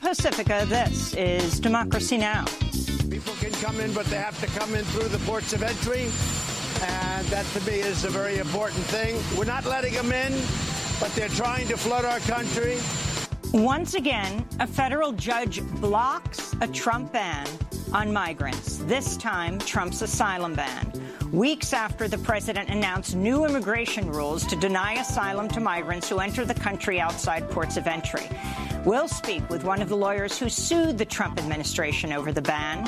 Pacifica, this is Democracy Now! People can come in, but they have to come in through the ports of entry, and that to me is a very important thing. We're not letting them in, but they're trying to flood our country. Once again, a federal judge blocks a Trump ban on migrants, this time Trump's asylum ban, weeks after the president announced new immigration rules to deny asylum to migrants who enter the country outside ports of entry. We'll speak with one of the lawyers who sued the Trump administration over the ban,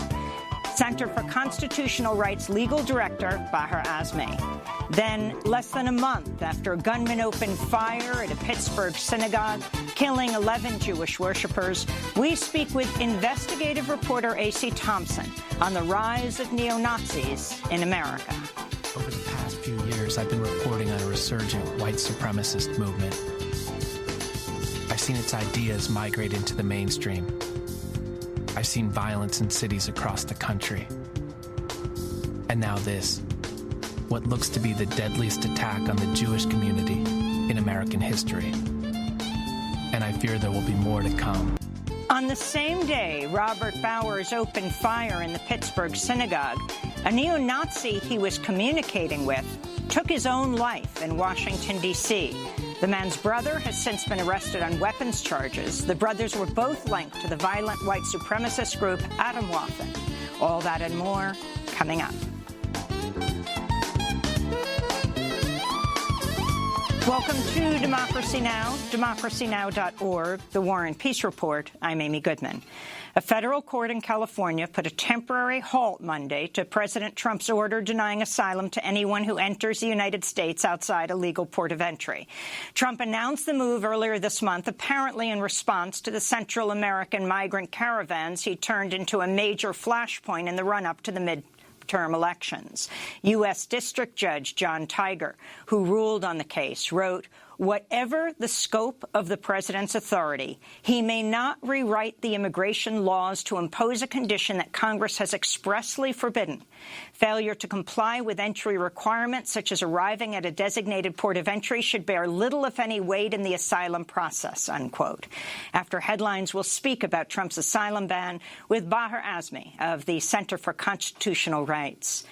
Center for Constitutional Rights legal director Bahar Azmi. Then, less than a month after a gunman opened fire at a Pittsburgh synagogue, killing 11 Jewish worshippers, we speak with investigative reporter A.C. Thompson on the rise of neo-Nazis in America. Over the past few years, I've been reporting on a resurgent white supremacist movement. I've seen its ideas migrate into the mainstream. I've seen violence in cities across the country. And now this, what looks to be the deadliest attack on the Jewish community in American history. And I fear there will be more to come. On the same day Robert Bowers opened fire in the Pittsburgh synagogue, a neo-Nazi he was communicating with took his own life in Washington, D.C. The man's brother has since been arrested on weapons charges. The brothers were both linked to the violent white supremacist group Atomwaffen. All that and more coming up. Welcome to Democracy Now!, democracynow.org, the War and Peace Report. I'm Amy Goodman. A federal court in California put a temporary halt Monday to President Trump's order denying asylum to anyone who enters the United States outside a legal port of entry. Trump announced the move earlier this month, apparently in response to the Central American migrant caravans he turned into a major flashpoint in the run-up to the midterm elections. U.S. District Judge John Tiger, who ruled on the case, wrote, "Whatever the scope of the president's authority, he may not rewrite the immigration laws to impose a condition that Congress has expressly forbidden. Failure to comply with entry requirements, such as arriving at a designated port of entry, should bear little, if any, weight in the asylum process," unquote. After headlines, we'll speak about Trump's asylum ban with Bahar Azmi of the Center for Constitutional Rights.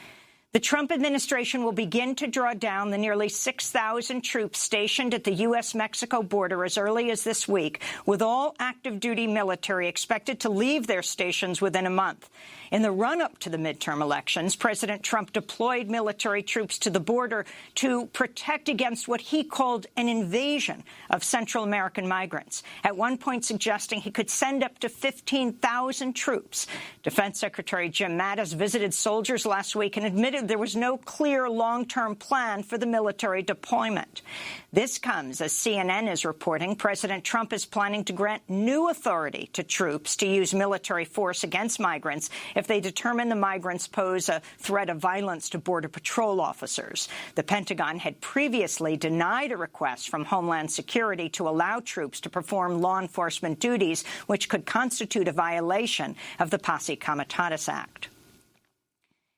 The Trump administration will begin to draw down the nearly 6,000 troops stationed at the U.S.-Mexico border as early as this week, with all active-duty military expected to leave their stations within a month. In the run-up to the midterm elections, President Trump deployed military troops to the border to protect against what he called an invasion of Central American migrants, at one point suggesting he could send up to 15,000 troops. Defense Secretary Jim Mattis visited soldiers last week and admitted there was no clear long-term plan for the military deployment. This comes as CNN is reporting President Trump is planning to grant new authority to troops to use military force against migrants if they determine the migrants pose a threat of violence to Border Patrol officers. The Pentagon had previously denied a request from Homeland Security to allow troops to perform law enforcement duties, which could constitute a violation of the Posse Comitatus Act.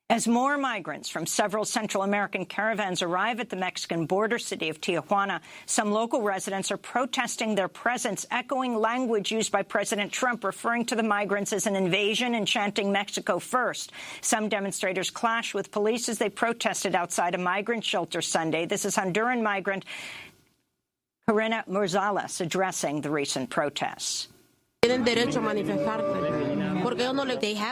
As more migrants from several Central American caravans arrive at the Mexican border city of Tijuana, some local residents are protesting their presence, echoing language used by President Trump, referring to the migrants as an invasion and chanting Mexico first. Some demonstrators clashed with police as they protested outside a migrant shelter Sunday. This is Honduran migrant Karina Morzales addressing the recent protests. They have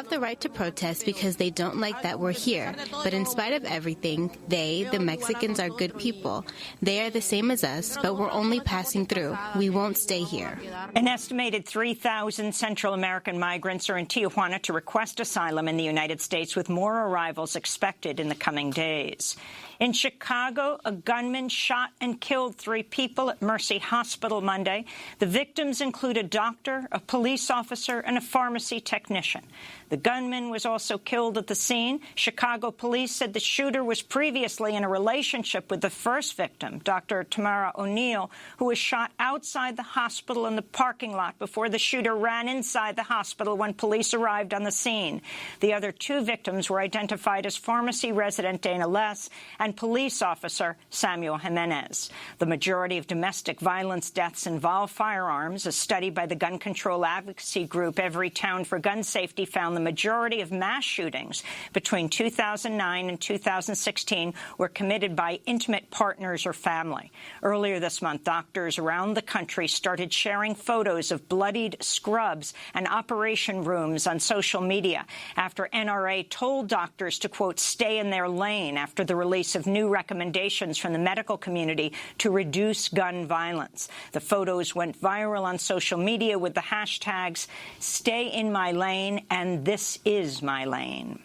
the right to protest because they don't like that we're here. But in spite of everything, they, the Mexicans, are good people. They are the same as us, but we're only passing through. We won't stay here. An estimated 3,000 Central American migrants are in Tijuana to request asylum in the United States, with more arrivals expected in the coming days. In Chicago, a gunman shot and killed 3 people at Mercy Hospital Monday. The victims include a doctor, a police officer, and a pharmacy technician. technician. The gunman was also killed at the scene. Chicago police said the shooter was previously in a relationship with the first victim, Dr. Tamara O'Neill, who was shot outside the hospital in the parking lot before the shooter ran inside the hospital when police arrived on the scene. The other two victims were identified as pharmacy resident Dana Less and police officer Samuel Jimenez. The majority of domestic violence deaths involve firearms. A study by the gun control advocacy group Every Town for Gun Safety found the majority of mass shootings between 2009 and 2016 were committed by intimate partners or family. Earlier this month, doctors around the country started sharing photos of bloodied scrubs and operation rooms on social media after NRA told doctors to, quote, stay in their lane after the release of new recommendations from the medical community to reduce gun violence. The photos went viral on social media with the hashtags Stay in My Lane and This is My Lane.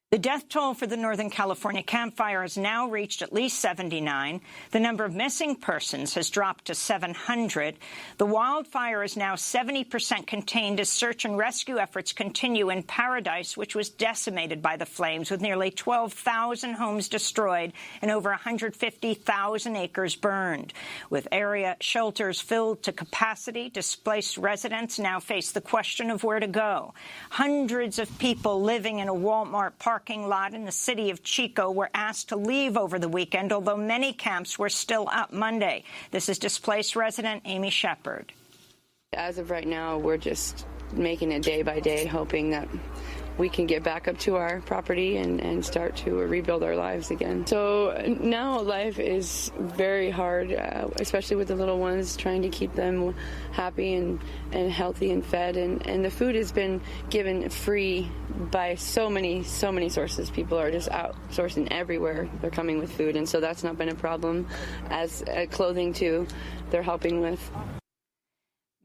The death toll for the Northern California Camp Fire has now reached at least 79. The number of missing persons has dropped to 700. The wildfire is now 70% contained as search and rescue efforts continue in Paradise, which was decimated by the flames, with nearly 12,000 homes destroyed and over 150,000 acres burned. With area shelters filled to capacity, displaced residents now face the question of where to go. Hundreds of people living in a Walmart parking lot in the city of Chico were asked to leave over the weekend, although many camps were still up Monday. This is displaced resident Amy Shepard. As of right now, we're just making it day by day, hoping that we can get back up to our property and start to rebuild our lives again. So now life is very hard, especially with the little ones, trying to keep them happy and healthy and fed. And the food has been given free by so many sources. People are just outsourcing everywhere. They're coming with food, and so that's not been a problem. As clothing, too, they're helping with.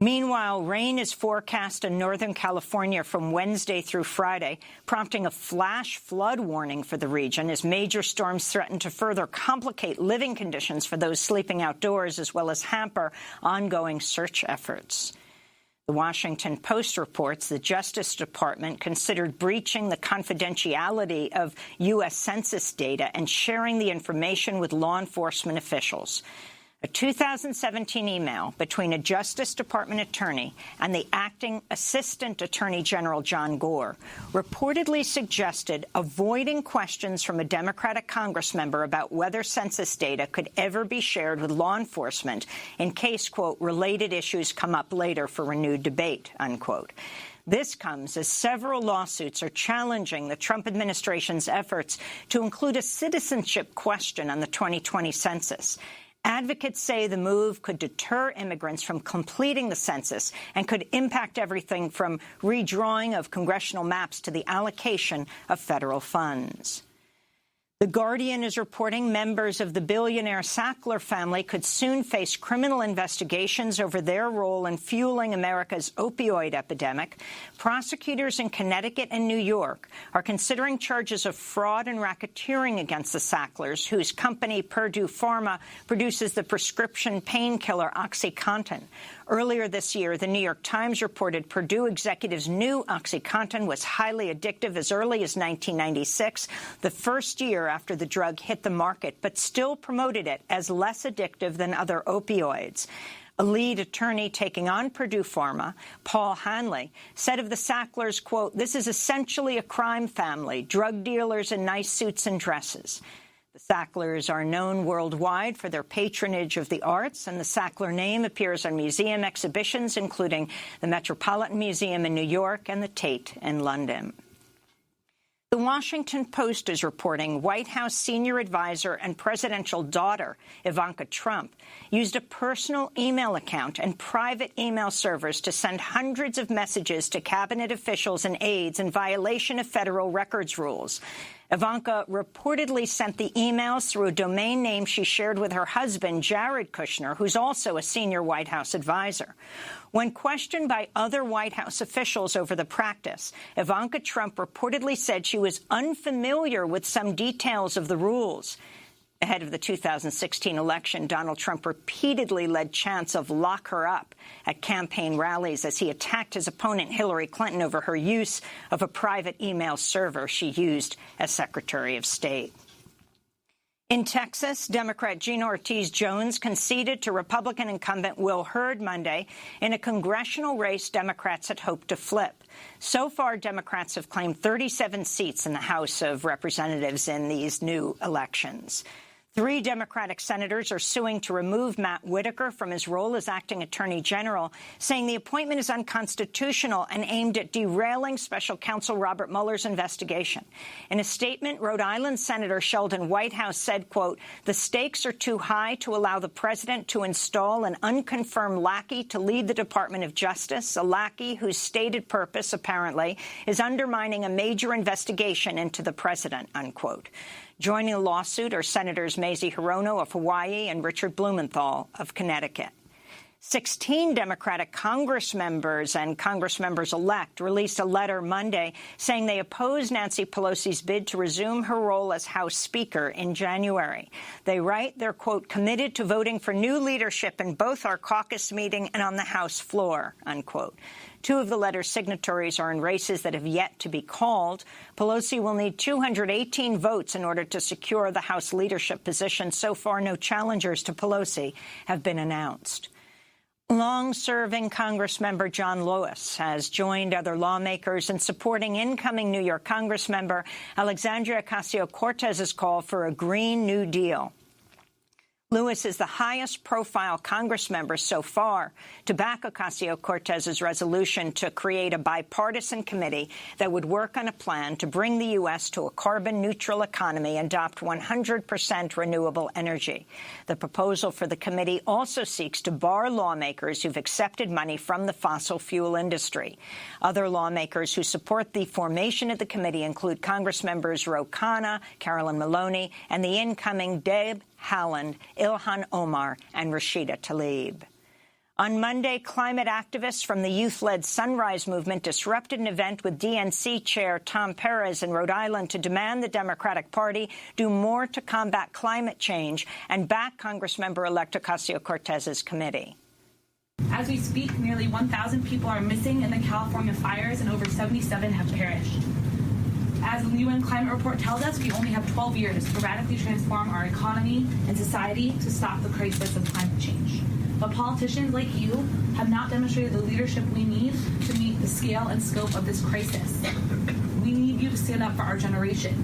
Meanwhile, rain is forecast in Northern California from Wednesday through Friday, prompting a flash flood warning for the region as major storms threaten to further complicate living conditions for those sleeping outdoors, as well as hamper ongoing search efforts. The Washington Post reports the Justice Department considered breaching the confidentiality of U.S. Census data and sharing the information with law enforcement officials. A 2017 email between a Justice Department attorney and the acting Assistant Attorney General John Gore reportedly suggested avoiding questions from a Democratic Congress member about whether census data could ever be shared with law enforcement in case, quote, related issues come up later for renewed debate, unquote. This comes as several lawsuits are challenging the Trump administration's efforts to include a citizenship question on the 2020 census. Advocates say the move could deter immigrants from completing the census and could impact everything from redrawing of congressional maps to the allocation of federal funds. The Guardian is reporting members of the billionaire Sackler family could soon face criminal investigations over their role in fueling America's opioid epidemic. Prosecutors in Connecticut and New York are considering charges of fraud and racketeering against the Sacklers, whose company Purdue Pharma produces the prescription painkiller OxyContin. Earlier this year, the New York Times reported Purdue executives knew OxyContin was highly addictive as early as 1996, the first year after the drug hit the market, but still promoted it as less addictive than other opioids. A lead attorney taking on Purdue Pharma, Paul Hanley, said of the Sacklers, quote, "This is essentially a crime family, drug dealers in nice suits and dresses." The Sacklers are known worldwide for their patronage of the arts, and the Sackler name appears on museum exhibitions, including the Metropolitan Museum in New York and the Tate in London. The Washington Post is reporting White House senior advisor and presidential daughter, Ivanka Trump, used a personal email account and private email servers to send hundreds of messages to cabinet officials and aides in violation of federal records rules. Ivanka reportedly sent the emails through a domain name she shared with her husband, Jared Kushner, who's also a senior White House advisor. When questioned by other White House officials over the practice, Ivanka Trump reportedly said she was unfamiliar with some details of the rules. Ahead of the 2016 election, Donald Trump repeatedly led chants of "lock her up" at campaign rallies as he attacked his opponent Hillary Clinton over her use of a private email server she used as Secretary of State. In Texas, Democrat Gina Ortiz-Jones conceded to Republican incumbent Will Hurd Monday in a congressional race Democrats had hoped to flip. So far, Democrats have claimed 37 seats in the House of Representatives in these new elections. 3 Democratic senators are suing to remove Matt Whitaker from his role as acting attorney general, saying the appointment is unconstitutional and aimed at derailing special counsel Robert Mueller's investigation. In a statement, Rhode Island Senator Sheldon Whitehouse said, quote, "The stakes are too high to allow the president to install an unconfirmed lackey to lead the Department of Justice, a lackey whose stated purpose, apparently, is undermining a major investigation into the president," unquote. Joining the lawsuit are Senators Mazie Hirono of Hawaii and Richard Blumenthal of Connecticut. 16 Democratic Congress members and Congress members-elect released a letter Monday saying they oppose Nancy Pelosi's bid to resume her role as House Speaker in January. They write they're, quote, "committed to voting for new leadership in both our caucus meeting and on the House floor," unquote. 2 of the letter's signatories are in races that have yet to be called. Pelosi will need 218 votes in order to secure the House leadership position. So far, no challengers to Pelosi have been announced. Long-serving Congressmember John Lewis has joined other lawmakers in supporting incoming New York Congressmember Alexandria Ocasio-Cortez's call for a Green New Deal. Lewis is the highest-profile Congress member so far to back Ocasio-Cortez's resolution to create a bipartisan committee that would work on a plan to bring the U.S. to a carbon-neutral economy and adopt 100% renewable energy. The proposal for the committee also seeks to bar lawmakers who've accepted money from the fossil fuel industry. Other lawmakers who support the formation of the committee include Congress members Ro Khanna, Carolyn Maloney, and the incoming Deb Haaland, Ilhan Omar, and Rashida Tlaib. On Monday, climate activists from the youth-led Sunrise Movement disrupted an event with DNC Chair Tom Perez in Rhode Island to demand the Democratic Party do more to combat climate change and back Congressmember-elect Ocasio-Cortez's committee. As we speak, nearly 1,000 people are missing in the California fires and over 77 have perished. As the UN climate report tells us, we only have 12 years to radically transform our economy and society to stop the crisis of climate change. But politicians like you have not demonstrated the leadership we need to meet the scale and scope of this crisis. We need you to stand up for our generation.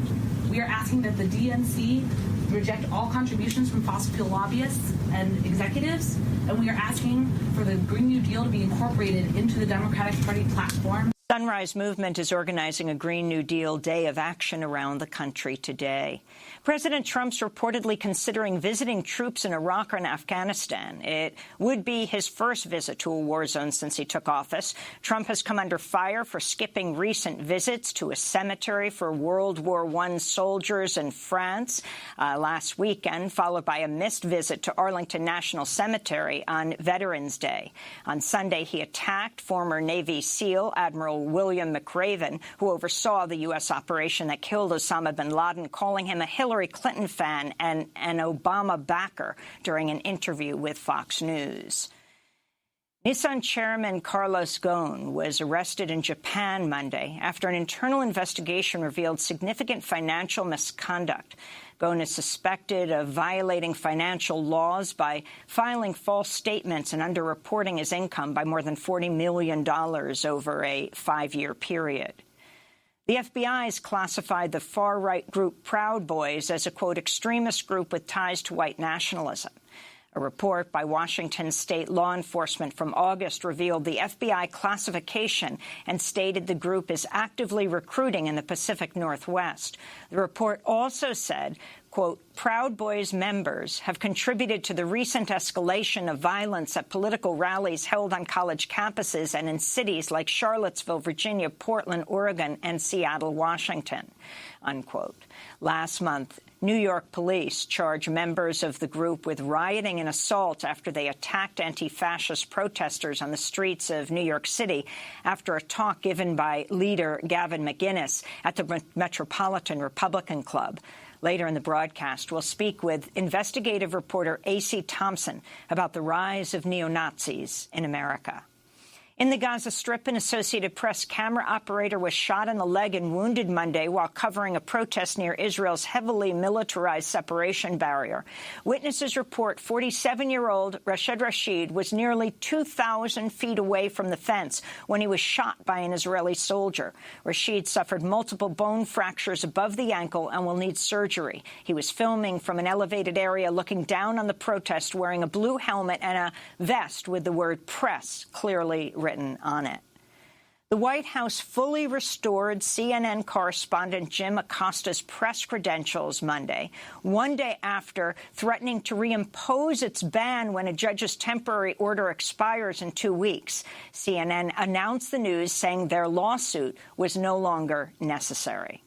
We are asking that the DNC reject all contributions from fossil fuel lobbyists and executives, and we are asking for the Green New Deal to be incorporated into the Democratic Party platform. Sunrise Movement is organizing a Green New Deal Day of Action around the country today. President Trump's reportedly considering visiting troops in Iraq and Afghanistan. It would be his first visit to a war zone since he took office. Trump has come under fire for skipping recent visits to a cemetery for World War I soldiers in France last weekend, followed by a missed visit to Arlington National Cemetery on Veterans Day. On Sunday, he attacked former Navy SEAL Admiral William McRaven, who oversaw the U.S. operation that killed Osama bin Laden, calling him a Hillary Clinton fan and an Obama backer during an interview with Fox News. Nissan chairman Carlos Ghosn was arrested in Japan Monday after an internal investigation revealed significant financial misconduct. Ghosn is suspected of violating financial laws by filing false statements and underreporting his income by more than $40 million over a 5-year period. The FBI has classified the far-right group Proud Boys as a, quote, extremist group with ties to white nationalism. A report by Washington state law enforcement from August revealed the FBI classification and stated the group is actively recruiting in the Pacific Northwest. The report also said, quote, Proud Boys members have contributed to the recent escalation of violence at political rallies held on college campuses and in cities like Charlottesville, Virginia, Portland, Oregon, and Seattle, Washington, unquote. Last month, New York police charged members of the group with rioting and assault after they attacked anti-fascist protesters on the streets of New York City after a talk given by leader Gavin McInnes at the Metropolitan Republican Club. Later in the broadcast, we'll speak with investigative reporter A.C. Thompson about the rise of neo-Nazis in America. In the Gaza Strip, an Associated Press camera operator was shot in the leg and wounded Monday while covering a protest near Israel's heavily militarized separation barrier. Witnesses report 47-year-old Rashid Rashid was nearly 2,000 feet away from the fence when he was shot by an Israeli soldier. Rashid suffered multiple bone fractures above the ankle and will need surgery. He was filming from an elevated area looking down on the protest wearing a blue helmet and a vest with the word press clearly written on it. The White House fully restored CNN correspondent Jim Acosta's press credentials Monday, one day after threatening to reimpose its ban when a judge's temporary order expires in 2 weeks. CNN announced the news, saying their lawsuit was no longer necessary.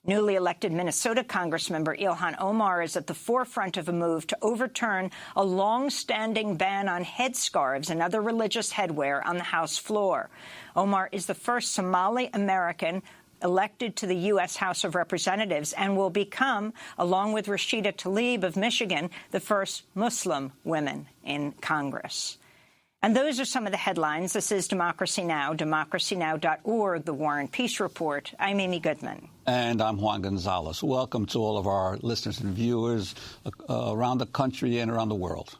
Newly elected Minnesota Congressmember Ilhan Omar is at the forefront of a move to overturn a long-standing ban on headscarves and other religious headwear on the House floor. Omar is the first Somali-American elected to the U.S. House of Representatives and will become, along with Rashida Tlaib of Michigan, the first Muslim women in Congress. And those are some of the headlines. This is Democracy Now!, democracynow.org, The War and Peace Report. I'm Amy Goodman. And I'm Juan Gonzalez. Welcome to all of our listeners and viewers around the country and around the world.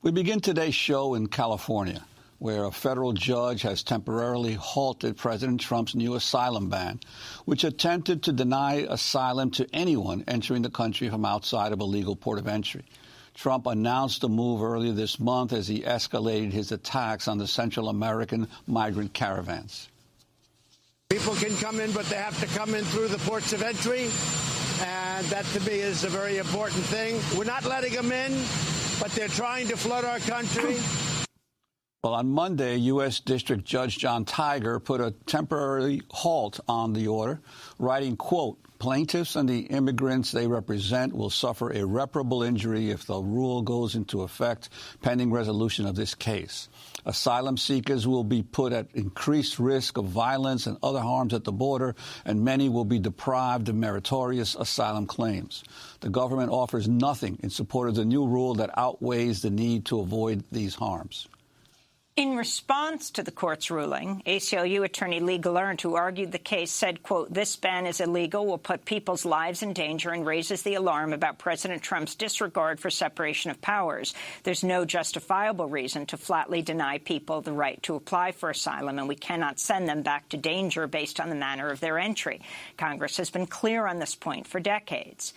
We begin today's show in California, where a federal judge has temporarily halted President Trump's new asylum ban, which attempted to deny asylum to anyone entering the country from outside of a legal port of entry. Trump announced the move earlier this month as he escalated his attacks on the Central American migrant caravans. People can come in, but they have to come in through the ports of entry, and that to me is a very important thing. We're not letting them in, but they're trying to flood our country. Well, on Monday, U.S. District Judge John Tiger put a temporary halt on the order, writing, quote, "Plaintiffs and the immigrants they represent will suffer irreparable injury if the rule goes into effect pending resolution of this case. Asylum seekers will be put at increased risk of violence and other harms at the border, and many will be deprived of meritorious asylum claims. The government offers nothing in support of the new rule that outweighs the need to avoid these harms." In response to the court's ruling, ACLU attorney Lee Gallant, who argued the case, said, quote, "This ban is illegal, will put people's lives in danger, and raises the alarm about President Trump's disregard for separation of powers. There's no justifiable reason to flatly deny people the right to apply for asylum, and we cannot send them back to danger based on the manner of their entry. Congress has been clear on this point for decades."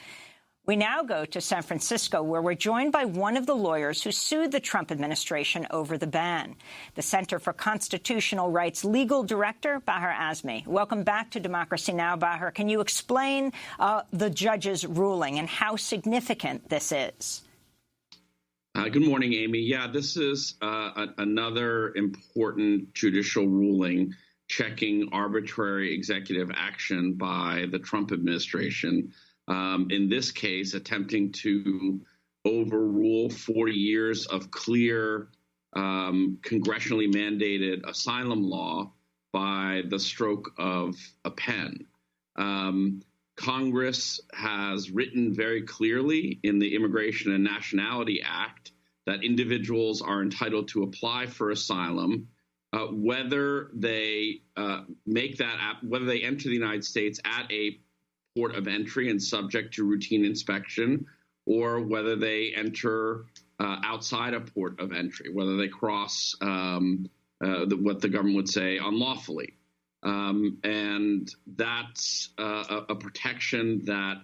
We now go to San Francisco, where we're joined by one of the lawyers who sued the Trump administration over the ban. The Center for Constitutional Rights legal director, Bahar Azmi. Welcome back to Democracy Now!, Bahar. Can you explain the judge's ruling and how significant this is? Good morning, Amy. Yeah, this is another important judicial ruling checking arbitrary executive action by the Trump administration. In this case, attempting to overrule 40 years of clear congressionally mandated asylum law by the stroke of a pen. Congress has written very clearly in the Immigration and Nationality Act that individuals are entitled to apply for asylum, whether they whether they enter the United States at a port of entry and subject to routine inspection, or whether they enter outside a port of entry, whether they cross what the government would say unlawfully. And that's a protection that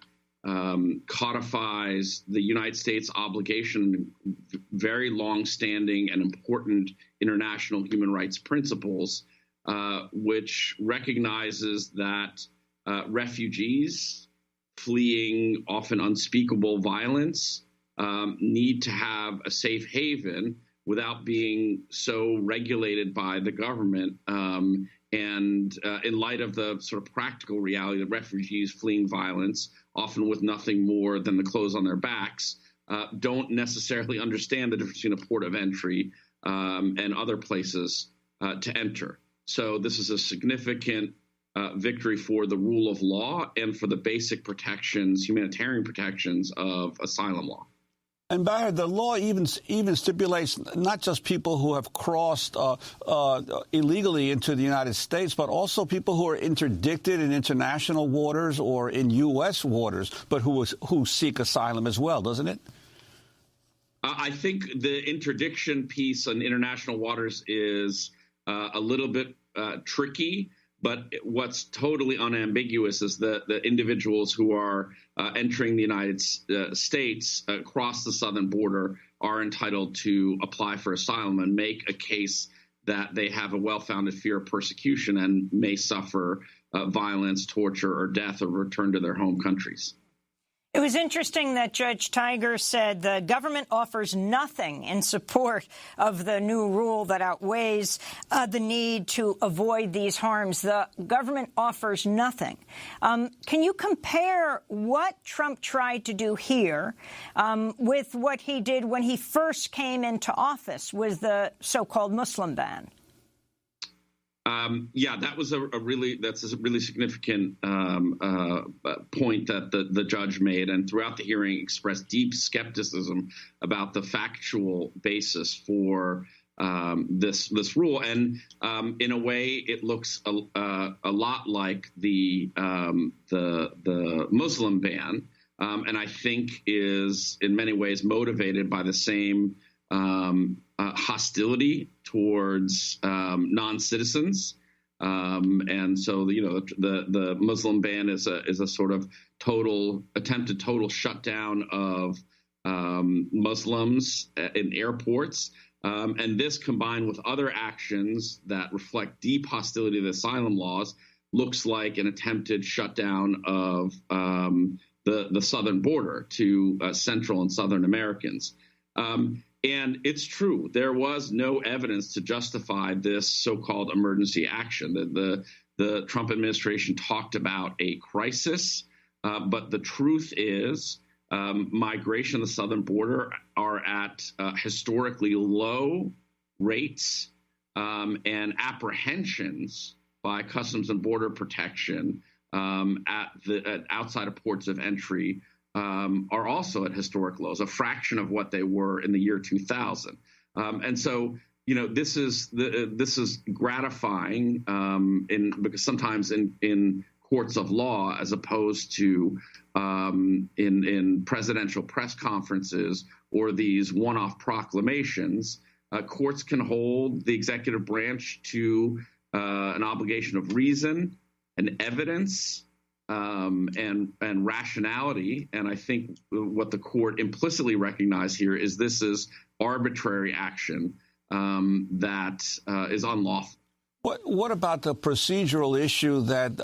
codifies the United States obligation, very long-standing and important international human rights principles, which recognizes that refugees fleeing often unspeakable violence need to have a safe haven without being so regulated by the government. And in light of the sort of practical reality that refugees fleeing violence, often with nothing more than the clothes on their backs, don't necessarily understand the difference between a port of entry and other places to enter. So this is a significant victory for the rule of law and for the basic protections, humanitarian protections of asylum law. And Barry, the law even stipulates not just people who have crossed illegally into the United States, but also people who are interdicted in international waters or in U.S. waters, but who seek asylum as well, doesn't it? I think the interdiction piece on international waters is a little bit tricky. But what's totally unambiguous is that the individuals who are entering the United States across the southern border are entitled to apply for asylum and make a case that they have a well-founded fear of persecution and may suffer violence, torture, or death, or return to their home countries. It was interesting that Judge Tiger said the government offers nothing in support of the new rule that outweighs the need to avoid these harms. The government offers nothing. Can you compare what Trump tried to do here with what he did when he first came into office with the so-called Muslim ban? That was a really significant point that the judge made, and throughout the hearing expressed deep skepticism about the factual basis for this rule. And in a way, it looks a lot like the Muslim ban, and I think is in many ways motivated by the same hostility towards non-citizens, and so the Muslim ban is a sort of attempted total shutdown of Muslims in airports, and this combined with other actions that reflect deep hostility to the asylum laws looks like an attempted shutdown of the southern border to Central and Southern Americans. And it's true, there was no evidence to justify this so-called emergency action. The Trump administration talked about a crisis, but the truth is migration to the southern border are at historically low rates, and apprehensions by Customs and Border Protection at outside of ports of entry are also at historic lows, a fraction of what they were in the year 2000. And so, this is gratifying because sometimes in courts of law, as opposed to in presidential press conferences or these one-off proclamations, courts can hold the executive branch to an obligation of reason and evidence, and rationality. And I think what the court implicitly recognized here is this is arbitrary action that is unlawful. What about the procedural issue that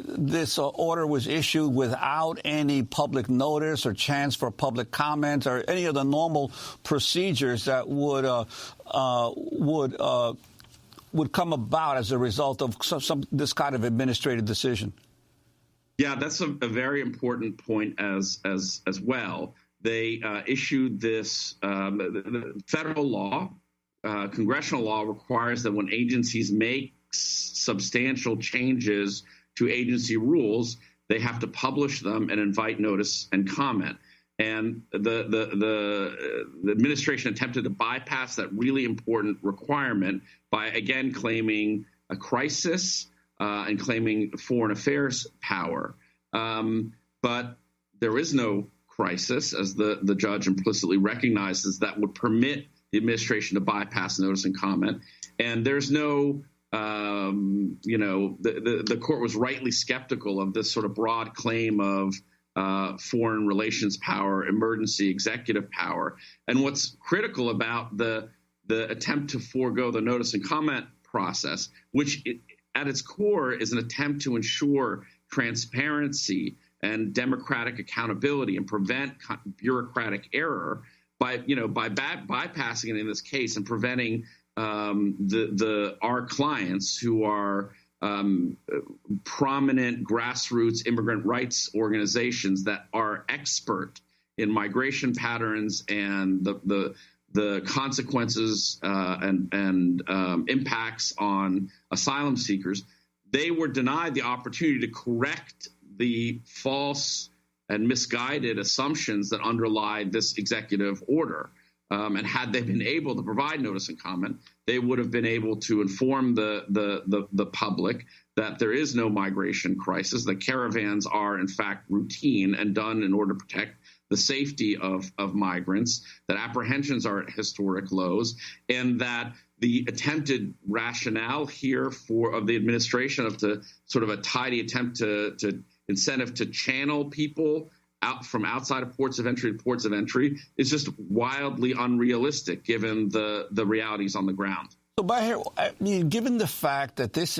this order was issued without any public notice or chance for public comment or any of the normal procedures that would come about as a result of this kind of administrative decision? Yeah, that's a very important point as well. They issued this the federal law, congressional law requires that when agencies make substantial changes to agency rules, they have to publish them and invite notice and comment. And the administration attempted to bypass that really important requirement by, again, claiming a crisis and claiming foreign affairs power. But there is no crisis, as the judge implicitly recognizes, that would permit the administration to bypass notice and comment. And there's no, the court was rightly skeptical of this sort of broad claim of foreign relations power, emergency executive power. And what's critical about the attempt to forego the notice and comment process, which at its core is an attempt to ensure transparency and democratic accountability and prevent bureaucratic error by bypassing it in this case and preventing our clients, who are prominent grassroots immigrant rights organizations that are expert in migration patterns and the consequences and impacts on asylum seekers. they were denied the opportunity to correct the false and misguided assumptions that underlie this executive order. And had they been able to provide notice and comment, they would have been able to inform the public that there is no migration crisis, that caravans are, in fact, routine and done in order to protect the safety of migrants, that apprehensions are at historic lows, and that the attempted rationale here of the administration of the sort of a tidy attempt to incentive to channel people out from outside of ports of entry to ports of entry is just wildly unrealistic given the realities on the ground. So, Bahir, I mean, given the fact that this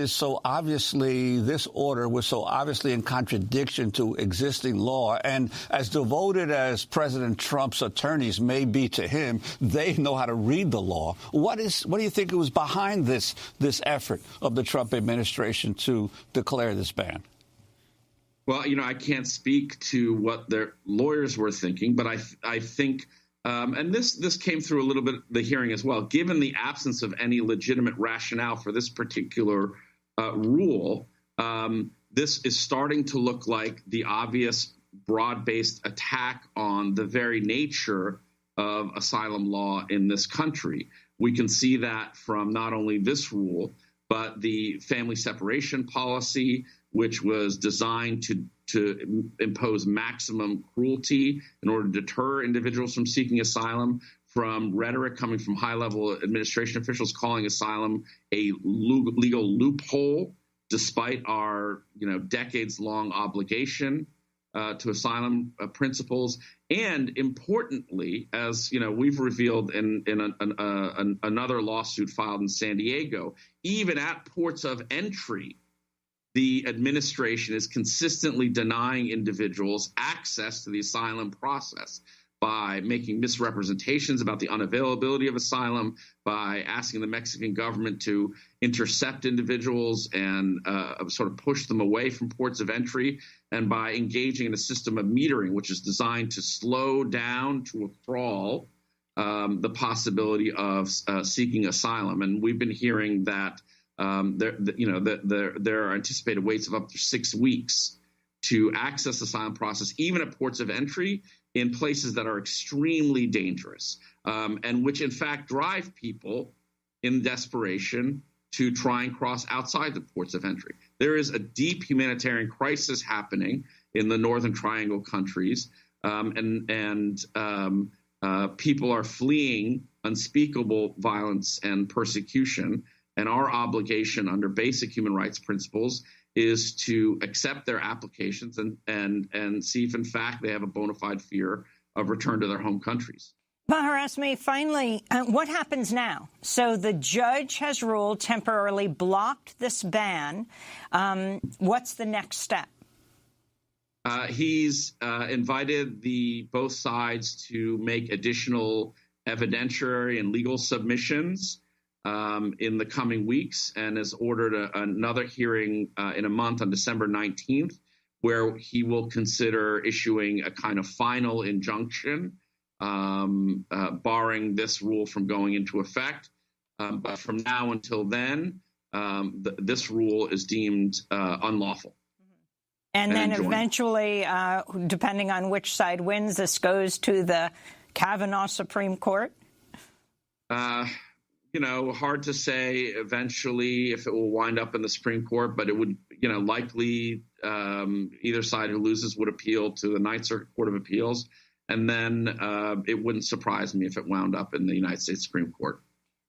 order was so obviously in contradiction to existing law, and as devoted as President Trump's attorneys may be to him, they know how to read the law. What do you think was behind this effort of the Trump administration to declare this ban? Well, I can't speak to what their lawyers were thinking, but I think, and this came through a little bit the hearing as well, given the absence of any legitimate rationale for this particular rule, this is starting to look like the obvious broad-based attack on the very nature of asylum law in this country. We can see that from not only this rule, but the family separation policy, which was designed to impose maximum cruelty in order to deter individuals from seeking asylum, from rhetoric coming from high-level administration officials calling asylum a legal loophole, despite our decades-long obligation to asylum principles. And importantly, as we've revealed in another lawsuit filed in San Diego, even at ports of entry, the administration is consistently denying individuals access to the asylum process by making misrepresentations about the unavailability of asylum, by asking the Mexican government to intercept individuals and sort of push them away from ports of entry, and by engaging in a system of metering, which is designed to slow down to a crawl the possibility of seeking asylum. And we've been hearing that there are anticipated waits of up to 6 weeks to access the asylum process, even at ports of entry in places that are extremely dangerous, and which in fact drive people in desperation to try and cross outside the ports of entry. There is a deep humanitarian crisis happening in the Northern Triangle countries, and people are fleeing unspeakable violence and persecution. And our obligation under basic human rights principles is to accept their applications and see if, in fact, they have a bona fide fear of return to their home countries. Bahir Asmi, finally, what happens now? So the judge has ruled, temporarily blocked this ban. What's the next step? He's invited both sides to make additional evidentiary and legal submissions in the coming weeks, and has ordered another hearing in a month on December 19th, where he will consider issuing a kind of final injunction, barring this rule from going into effect. But from now until then, this rule is deemed unlawful. And then eventually, depending on which side wins, this goes to the Kavanaugh Supreme Court? Hard to say eventually if it will wind up in the Supreme Court, but it would, likely either side who loses would appeal to the Ninth Circuit Court of Appeals. And then it wouldn't surprise me if it wound up in the United States Supreme Court.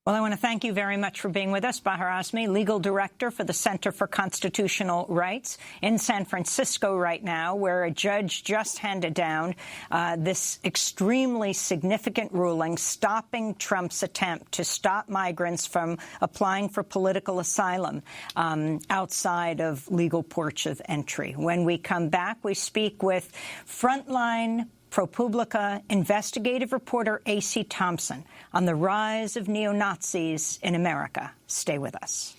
Well, I want to thank you very much for being with us, Bahir Asmi, legal director for the Center for Constitutional Rights in San Francisco right now, where a judge just handed down this extremely significant ruling stopping Trump's attempt to stop migrants from applying for political asylum outside of legal ports of entry. When we come back, we speak with frontline ProPublica investigative reporter A.C. Thompson on the rise of neo-Nazis in America. Stay with us.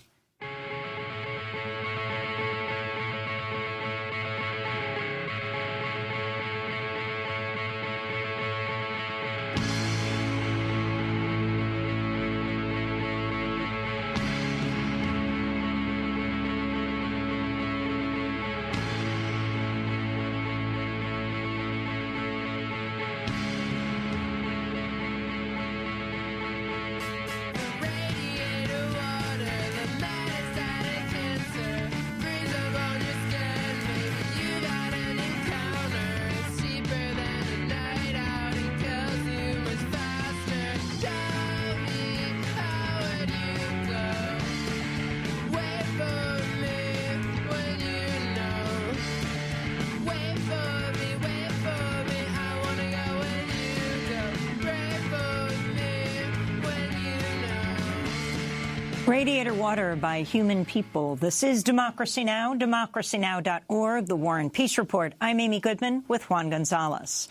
Radiator water by human people. This is Democracy Now!, democracynow.org, the War and Peace Report. I'm Amy Goodman with Juan Gonzalez.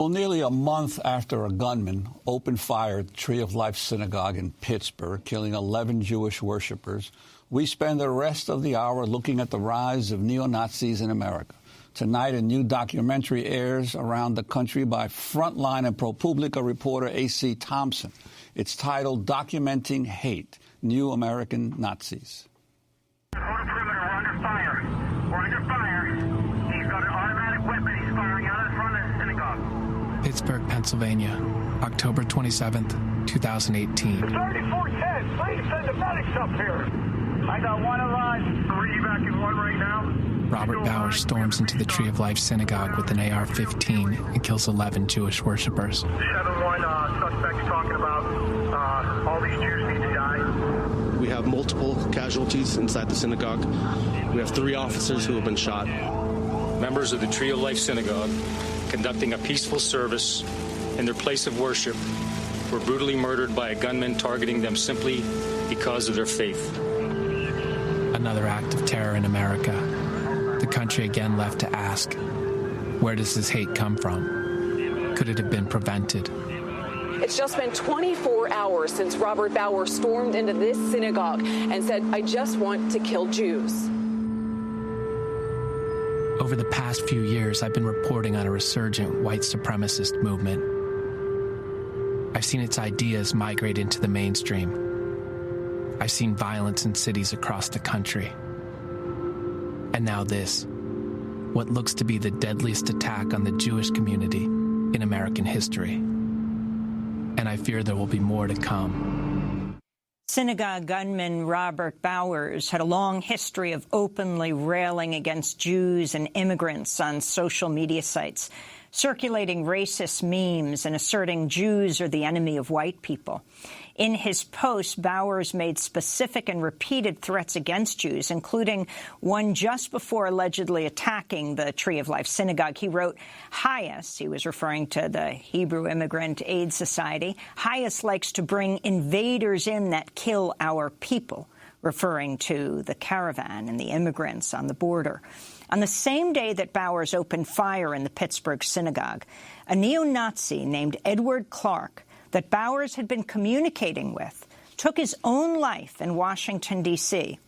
Well, nearly a month after a gunman opened fire at the Tree of Life Synagogue in Pittsburgh, killing 11 Jewish worshippers, we spend the rest of the hour looking at the rise of neo-Nazis in America. Tonight, a new documentary airs around the country by Frontline and ProPublica reporter A.C. Thompson. It's titled Documenting Hate, New American Nazis. On the perimeter, we're under fire. We're under fire. He's got an automatic weapon. He's firing out in front of the synagogue. Pittsburgh, Pennsylvania, October 27th, 2018. 3410, please send the medics up here. I got one alive. We're evacuating one right now. Robert Bowers storms into the Tree of Life Synagogue with an AR-15 and kills 11 Jewish worshippers. 7-1 suspects talking about all these Jews need to die. We have multiple casualties inside the synagogue. We have 3 officers who have been shot. Members of the Tree of Life Synagogue, conducting a peaceful service in their place of worship, were brutally murdered by a gunman targeting them simply because of their faith. Another act of terror in America. The country again left to ask, where does this hate come from? Could it have been prevented? It's just been 24 hours since Robert Bowers stormed into this synagogue and said, I just want to kill Jews. Over the past few years, I've been reporting on a resurgent white supremacist movement. I've seen its ideas migrate into the mainstream. I've seen violence in cities across the country. And now this, what looks to be the deadliest attack on the Jewish community in American history. And I fear there will be more to come. Synagogue gunman Robert Bowers had a long history of openly railing against Jews and immigrants on social media sites, circulating racist memes and asserting Jews are the enemy of white people. In his post, Bowers made specific and repeated threats against Jews, including one just before allegedly attacking the Tree of Life Synagogue. He wrote, Hias, he was referring to the Hebrew Immigrant Aid Society, Hias likes to bring invaders in that kill our people, referring to the caravan and the immigrants on the border. On the same day that Bowers opened fire in the Pittsburgh synagogue, a neo-Nazi named Edward Clark that Bowers had been communicating with took his own life in Washington, D.C.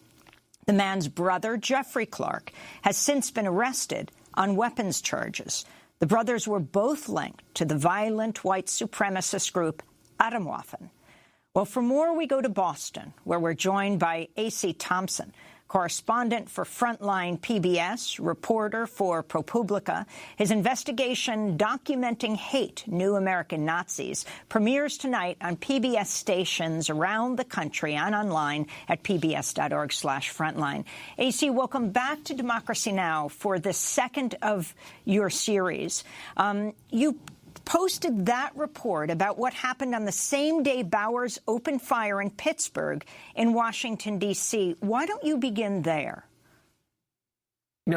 The man's brother, Jeffrey Clark, has since been arrested on weapons charges. The brothers were both linked to the violent white supremacist group Atomwaffen. Well, for more, we go to Boston, where we're joined by A.C. Thompson, correspondent for Frontline PBS, reporter for ProPublica. His investigation, Documenting Hate, New American Nazis, premieres tonight on PBS stations around the country and online at pbs.org/frontline. AC, welcome back to Democracy Now! For the second of your series. You posted that report about what happened on the same day Bowers opened fire in Pittsburgh in Washington, D.C. Why don't you begin there?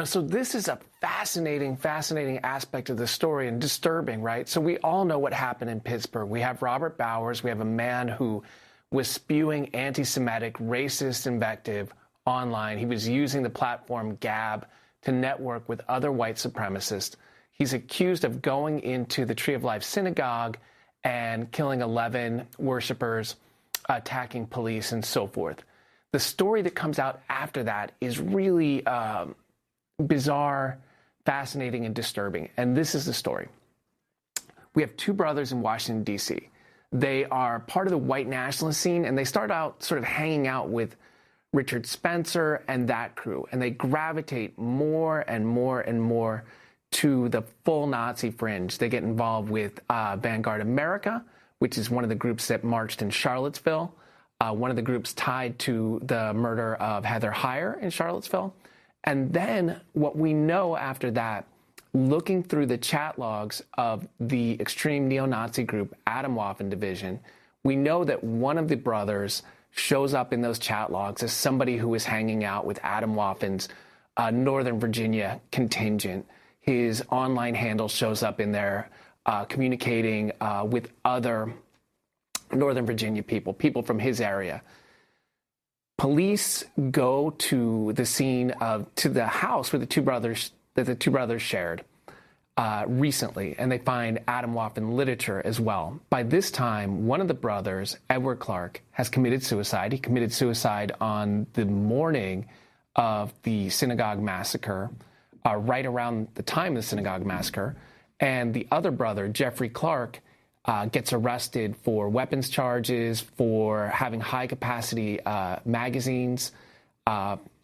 So this is a fascinating aspect of the story and disturbing, right? So we all know what happened in Pittsburgh. We have Robert Bowers. We have a man who was spewing anti-Semitic, racist invective online. He was using the platform Gab to network with other white supremacists. He's accused of going into the Tree of Life Synagogue and killing 11 worshipers, attacking police, and so forth. The story that comes out after that is really bizarre, fascinating, and disturbing. And this is the story. We have 2 brothers in Washington, D.C. They are part of the white nationalist scene, and they start out sort of hanging out with Richard Spencer and that crew. And they gravitate more and more and more to the full Nazi fringe. They get involved with Vanguard America, which is one of the groups that marched in Charlottesville, one of the groups tied to the murder of Heather Heyer in Charlottesville. And then what we know after that, looking through the chat logs of the extreme neo-Nazi group Atomwaffen Division, we know that one of the brothers shows up in those chat logs as somebody who is hanging out with Atomwaffen's Northern Virginia contingent. His online handle shows up in there, communicating with other Northern Virginia people from his area. Police go to the scene to the house where the two brothers shared recently, and they find Atomwaffen literature as well. By this time, one of the brothers, Edward Clark, has committed suicide. He committed suicide on the morning of the synagogue massacre, right around the time of the synagogue massacre. And the other brother, Jeffrey Clark, gets arrested for weapons charges, for having high-capacity magazines,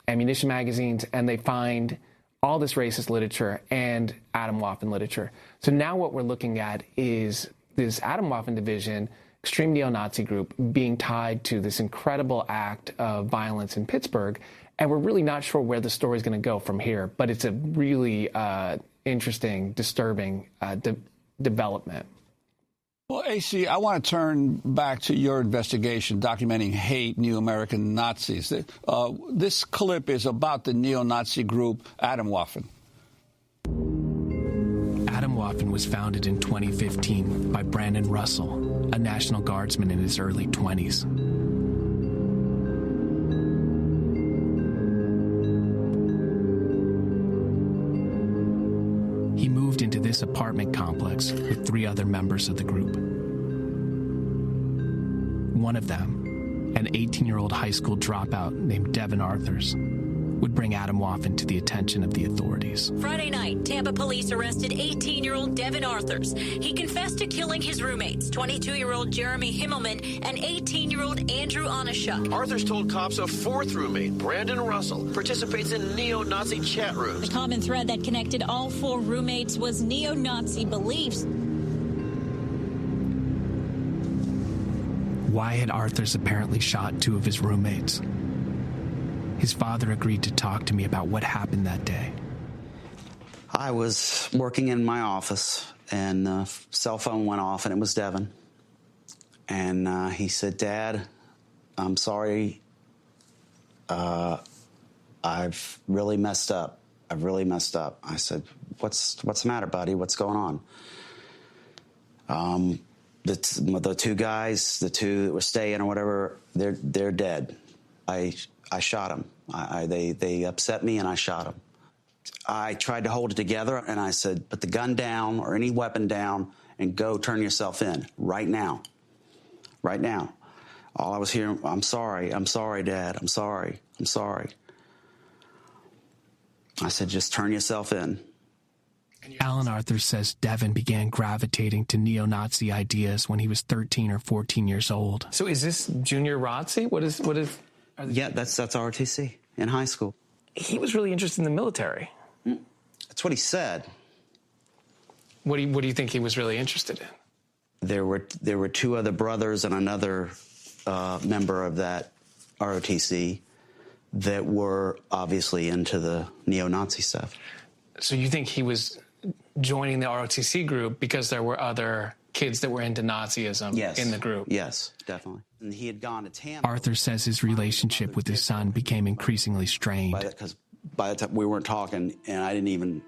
ammunition magazines, and they find all this racist literature and Atomwaffen literature. So now what we're looking at is this Atomwaffen division, extreme neo-Nazi group, being tied to this incredible act of violence in Pittsburgh, and we're really not sure where the story is going to go from here, but it's a really interesting, disturbing development. Well, AC, I want to turn back to your investigation documenting hate New American Nazis. This clip is about the neo-Nazi group Atomwaffen. Atomwaffen was founded in 2015 by Brandon Russell, a National Guardsman in his early 20s. He moved into this apartment complex with 3 other members of the group. One of them, an 18-year-old high school dropout named Devin Arthurs, would bring Atomwaffen to the attention of the authorities. Friday night, Tampa police arrested 18-year-old Devin Arthurs. He confessed to killing his roommates, 22-year-old Jeremy Himmelman and 18-year-old Andrew Onishuk. Arthurs told cops a 4th roommate, Brandon Russell, participates in neo-Nazi chat rooms. The common thread that connected all 4 roommates was neo-Nazi beliefs. Why had Arthurs apparently shot 2 of his roommates? His father agreed to talk to me about what happened that day. I was working in my office, and the cell phone went off, and it was Devin. And he said, "Dad, I'm sorry. I've really messed up. I've really messed up." I said, What's the matter, buddy? What's going on? The 2 guys, the 2 that were staying or whatever, they're dead. I shot him. They upset me, and I shot him. I tried to hold it together, and I said, "Put the gun down or any weapon down and go turn yourself in right now. Right now." All I was hearing, I'm sorry, Dad. I'm sorry. I said, "Just turn yourself in." Alan Arthurs says Devin began gravitating to neo-Nazi ideas when he was 13 or 14 years old. So is this junior ROTC? What is? Yeah, that's ROTC in high school. He was really interested in the military. That's what he said. What do you think he was really interested in? There were 2 other brothers and another member of that ROTC that were obviously into the neo-Nazi stuff. So you think he was joining the ROTC group because there were other kids that were into Nazism in the group? Yes, definitely. And he had gone to Tampa. Arthur says his relationship with his son became increasingly strained. Because by the time we weren't talking, and I didn't even,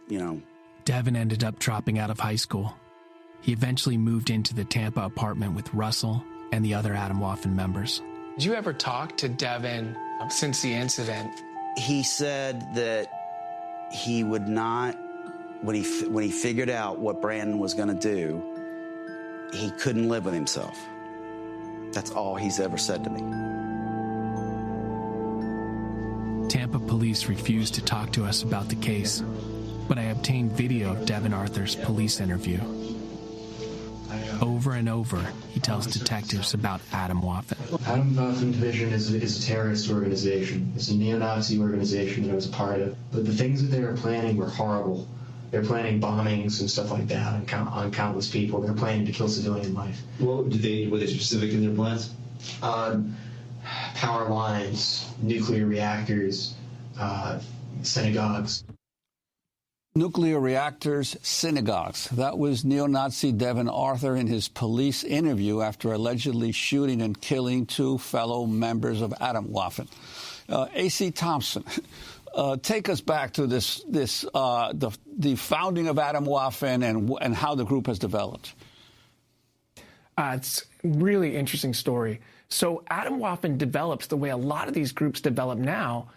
Devin ended up dropping out of high school. He eventually moved into the Tampa apartment with Russell and the other Atomwaffen members. Did you ever talk to Devin since the incident? He said that he would not, when he figured out what Brandon was going to do, he couldn't live with himself. That's all he's ever said to me. Tampa police refused to talk to us about the case, but I obtained video of Devin Arthurs' police interview. Over and over, he tells detectives about Atomwaffen. Atomwaffen Division is a terrorist organization. It's a neo-Nazi organization that I was a part of. But the things that they were planning were horrible. They're planning bombings and stuff like that on countless people. They're planning to kill civilian life. Were they specific in their plans? Power lines, nuclear reactors, synagogues. Nuclear reactors, synagogues. That was neo-Nazi Devin Arthur in his police interview after allegedly shooting and killing 2 fellow members of Atomwaffen. A.C. Thompson, take us back to the founding of Atomwaffen and how the group has developed. It's a really interesting story. So Atomwaffen develops the way a lot of these groups develop now,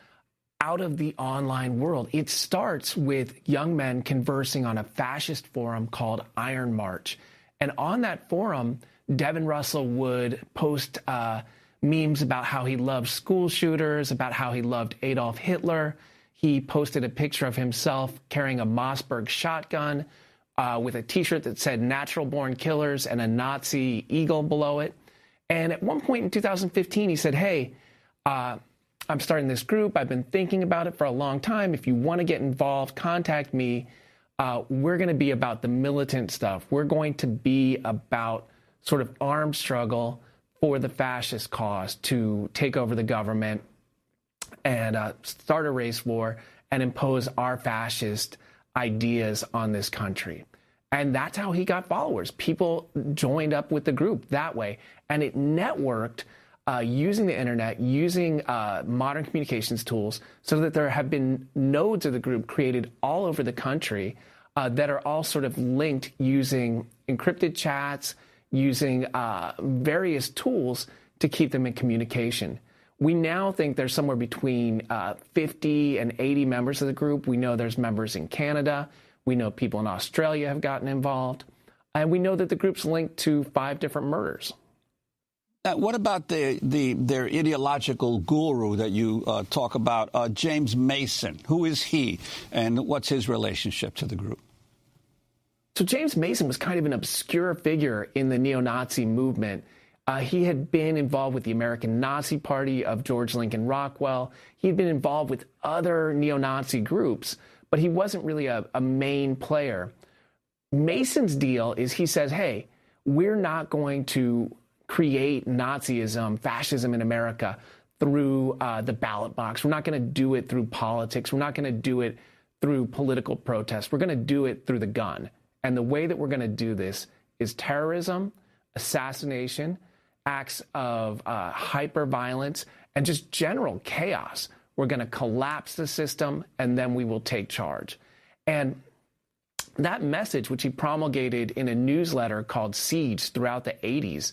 out of the online world. It starts with young men conversing on a fascist forum called Iron March. And on that forum, Devin Russell would post memes about how he loved school shooters, about how he loved Adolf Hitler. He posted a picture of himself carrying a Mossberg shotgun with a T-shirt that said "Natural Born Killers" and a Nazi eagle below it. And at one point in 2015, he said, hey, I'm starting this group. I've been thinking about it for a long time. If you want to get involved, contact me. We're going to be about the militant stuff. We're going to be about sort of armed struggle for the fascist cause to take over the government and start a race war and impose our fascist ideas on this country. And that's how he got followers. People joined up with the group that way. And it networked using the internet, using modern communications tools, so that there have been nodes of the group created all over the country that are all sort of linked using encrypted chats, using various tools to keep them in communication. We now think there's somewhere between 50 and 80 members of the group. We know there's members in Canada. We know people in Australia have gotten involved. And we know that the group's linked to 5 different murders. What about their ideological guru that you talk about, James Mason? Who is he, and what's his relationship to the group? So James Mason was kind of an obscure figure in the neo-Nazi movement. He had been involved with the American Nazi Party of George Lincoln Rockwell. He'd been involved with other neo-Nazi groups, but he wasn't really a main player. Mason's deal is he says, hey, we're not going to create Nazism, fascism in America through the ballot box. We're not going to do it through politics. We're not going to do it through political protest. We're going to do it through the gun. And the way that we're going to do this is terrorism, assassination, acts of hyper-violence, and just general chaos. We're going to collapse the system, and then we will take charge. And that message, which he promulgated in a newsletter called Siege throughout the 80s,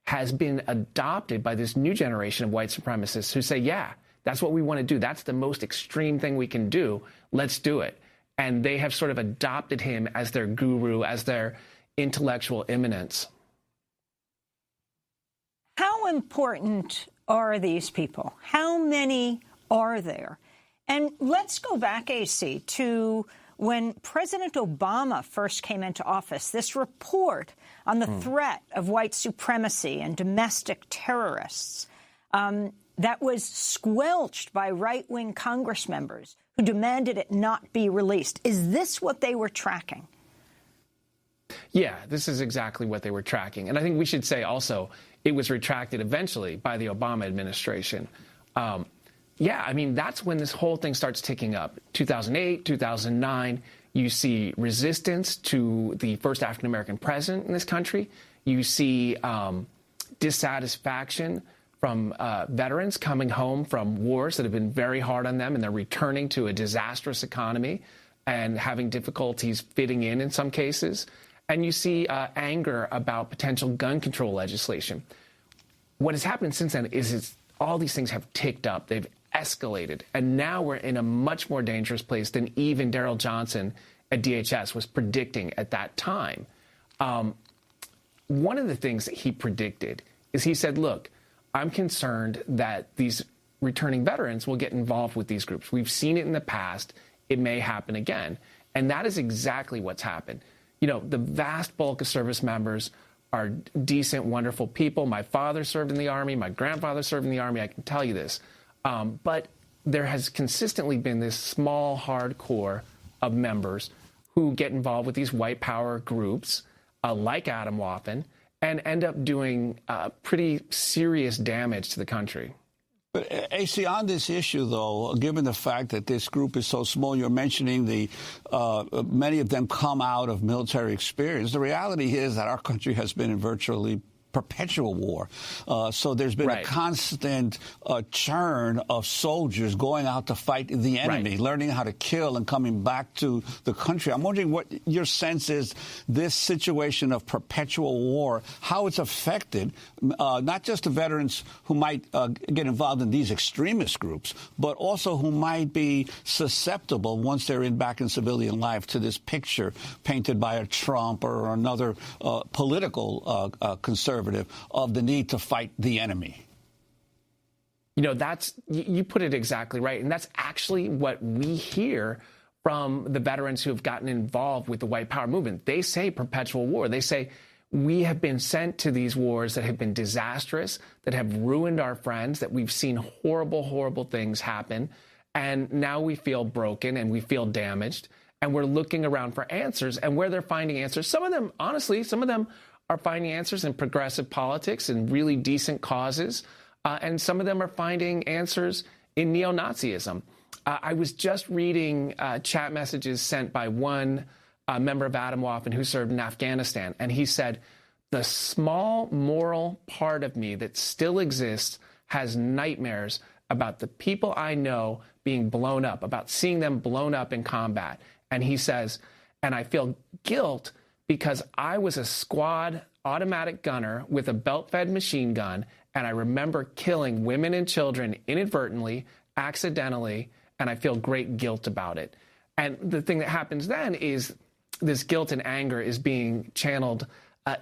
has been adopted by this new generation of white supremacists who say, yeah, that's what we want to do. That's the most extreme thing we can do. Let's do it. And they have sort of adopted him as their guru, as their intellectual eminence. How important are these people? How many are there? And let's go back, AC, to when President Obama first came into office. This report on the threat of white supremacy and domestic terrorists that was squelched by right-wing Congress members who demanded it not be released. Is this what they were tracking? Yeah, this is exactly what they were tracking. And I think we should say also it was retracted eventually by the Obama administration. Yeah, I mean, that's when this whole thing starts ticking up. 2008, 2009, you see resistance to the first African-American president in this country. You see dissatisfaction from veterans coming home from wars that have been very hard on them, and they're returning to a disastrous economy and having difficulties fitting in some cases. And you see anger about potential gun control legislation. What has happened since then is all these things have ticked up. They've escalated. And now we're in a much more dangerous place than even Darrell Johnson at DHS was predicting at that time. One of the things that he predicted is he said, look, I'm concerned that these returning veterans will get involved with these groups. We've seen it in the past. It may happen again. And that is exactly what's happened. You know, the vast bulk of service members are decent, wonderful people. My father served in the Army. My grandfather served in the Army. I can tell you this. But there has consistently been this small, hardcore of members who get involved with these white power groups like Atomwaffen and end up doing pretty serious damage to the country. But, AC, on this issue, though, given the fact that this group is so small, you're mentioning many of them come out of military experience. The reality is that our country has been in virtually perpetual war. So there's been a constant churn of soldiers going out to fight the enemy, learning how to kill and coming back to the country. I'm wondering what your sense is, this situation of perpetual war, how it's affected not just the veterans who might get involved in these extremist groups, but also who might be susceptible once they're back in civilian life to this picture painted by a Trump or another political conservative of the need to fight the enemy. You know, you put it exactly right. And that's actually what we hear from the veterans who have gotten involved with the white power movement. They say perpetual war. They say, we have been sent to these wars that have been disastrous, that have ruined our friends, that we've seen horrible, horrible things happen. And now we feel broken and we feel damaged. And we're looking around for answers. And where they're finding answers, some of them, honestly, some of them are finding answers in progressive politics and really decent causes. And some of them are finding answers in neo-Nazism. I was just reading chat messages sent by one member of Atomwaffen who served in Afghanistan. And he said, the small moral part of me that still exists has nightmares about the people I know being blown up, about seeing them blown up in combat. And he says, and I feel guilt because I was a squad automatic gunner with a belt-fed machine gun, and I remember killing women and children inadvertently, accidentally, and I feel great guilt about it. And the thing that happens then is this guilt and anger is being channeled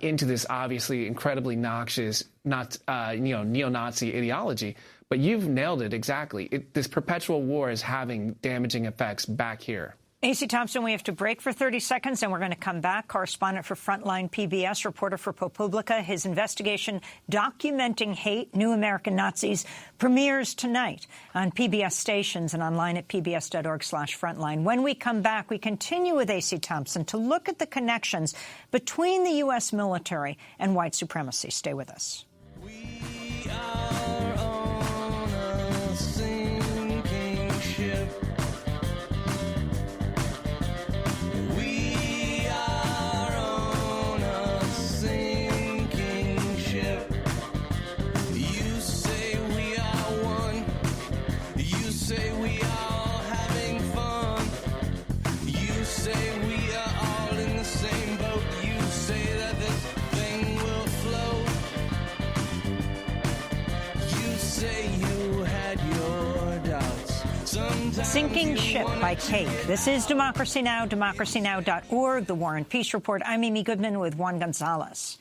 into this obviously incredibly noxious, neo-Nazi ideology. But you've nailed it exactly. This perpetual war is having damaging effects back here. A.C. Thompson, we have to break for 30 seconds, and we're going to come back. Correspondent for Frontline PBS, reporter for ProPublica. His investigation documenting hate, New American Nazis, premieres tonight on PBS stations and online at pbs.org/frontline. When we come back, we continue with A.C. Thompson to look at the connections between the U.S. military and white supremacy. Stay with us. Sinking Ship by Cake. This is Democracy Now!, democracynow.org, The War and Peace Report. I'm Amy Goodman with Juan Gonzalez.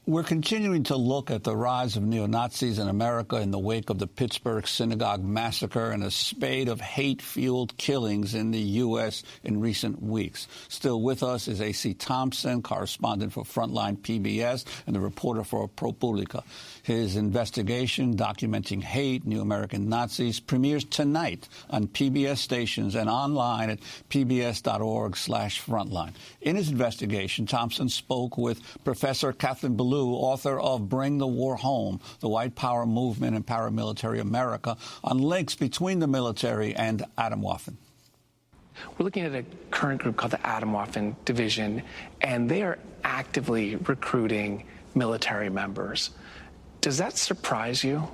We're continuing to look at the rise of neo-Nazis in America in the wake of the Pittsburgh synagogue massacre and a spate of hate-fueled killings in the U.S. in recent weeks. Still with us is A.C. Thompson, correspondent for Frontline PBS and the reporter for ProPublica. His investigation documenting hate, New American Nazis, premieres tonight on PBS stations and online at pbs.org/frontline. In his investigation, Thompson spoke with Professor Kathleen Ballou, author of Bring the War Home, the White Power Movement and Paramilitary America, on links between the military and Atomwaffen. We're looking at a current group called the Atomwaffen Division, and they are actively recruiting military members. Does that surprise you?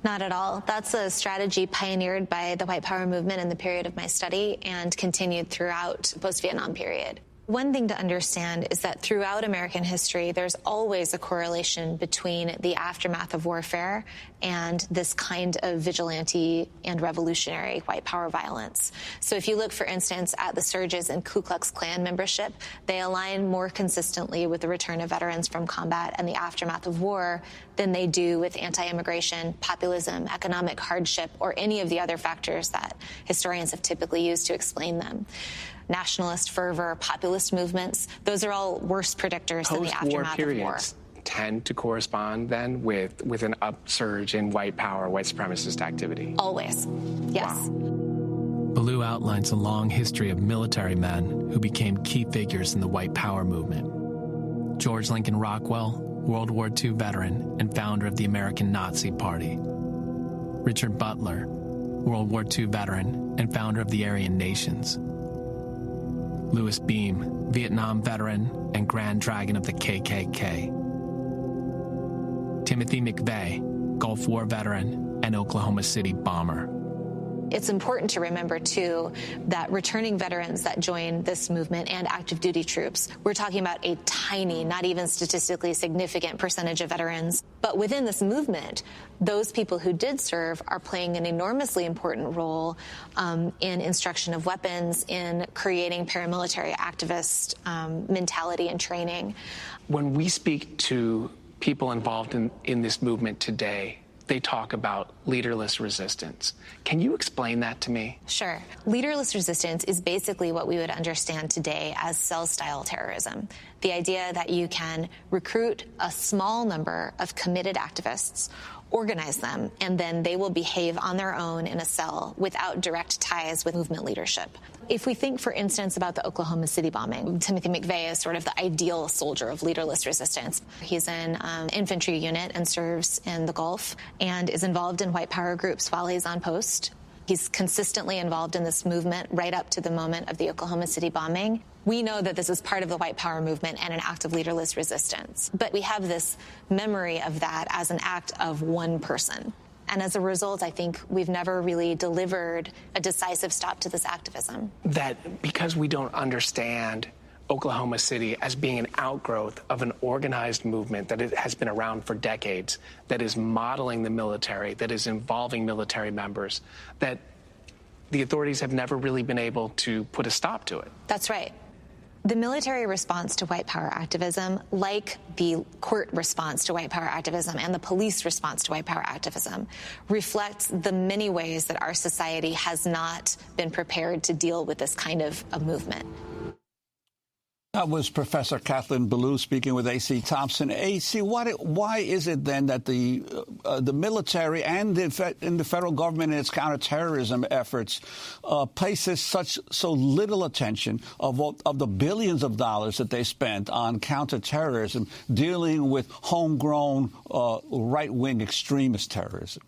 Not at all. That's a strategy pioneered by the White Power movement in the period of my study and continued throughout the post-Vietnam period. One thing to understand is that throughout American history, there's always a correlation between the aftermath of warfare and this kind of vigilante and revolutionary white power violence. So if you look, for instance, at the surges in Ku Klux Klan membership, they align more consistently with the return of veterans from combat and the aftermath of war than they do with anti-immigration, populism, economic hardship, or any of the other factors that historians have typically used to explain them. Nationalist fervor, populist movements, those are all worse predictors than the aftermath of war. Tend to correspond then with an upsurge in white power, white supremacist activity? Always, yes. Wow. Ballou outlines a long history of military men who became key figures in the white power movement. George Lincoln Rockwell, World War II veteran and founder of the American Nazi Party. Richard Butler, World War II veteran and founder of the Aryan Nations. Louis Beam, Vietnam veteran and Grand Dragon of the KKK. Timothy McVeigh, Gulf War veteran and Oklahoma City bomber. It's important to remember, too, that returning veterans that join this movement and active duty troops, we're talking about a tiny, not even statistically significant percentage of veterans. But within this movement, those people who did serve are playing an enormously important role in instruction of weapons, in creating paramilitary activist mentality and training. When we speak to people involved in this movement today, they talk about leaderless resistance. Can you explain that to me? Sure. Leaderless resistance is basically what we would understand today as cell-style terrorism. The idea that you can recruit a small number of committed activists, organize them, and then they will behave on their own in a cell without direct ties with movement leadership. If we think, for instance, about the Oklahoma City bombing, Timothy McVeigh is sort of the ideal soldier of leaderless resistance. He's in an infantry unit and serves in the Gulf and is involved in white power groups while he's on post. He's consistently involved in this movement right up to the moment of the Oklahoma City bombing. We know that this is part of the white power movement and an act of leaderless resistance. But we have this memory of that as an act of one person. And as a result, I think we've never really delivered a decisive stop to this activism. That because we don't understand Oklahoma City as being an outgrowth of an organized movement that it has been around for decades, that is modeling the military, that is involving military members, that the authorities have never really been able to put a stop to it. That's right. The military response to white power activism, like the court response to white power activism and the police response to white power activism, reflects the many ways that our society has not been prepared to deal with this kind of a movement. That was Professor Kathleen Belew speaking with A.C. Thompson. A.C., why is it then that the military and the federal government in its counterterrorism efforts places so little attention of the billions of dollars that they spent on counterterrorism dealing with homegrown right-wing extremist terrorism?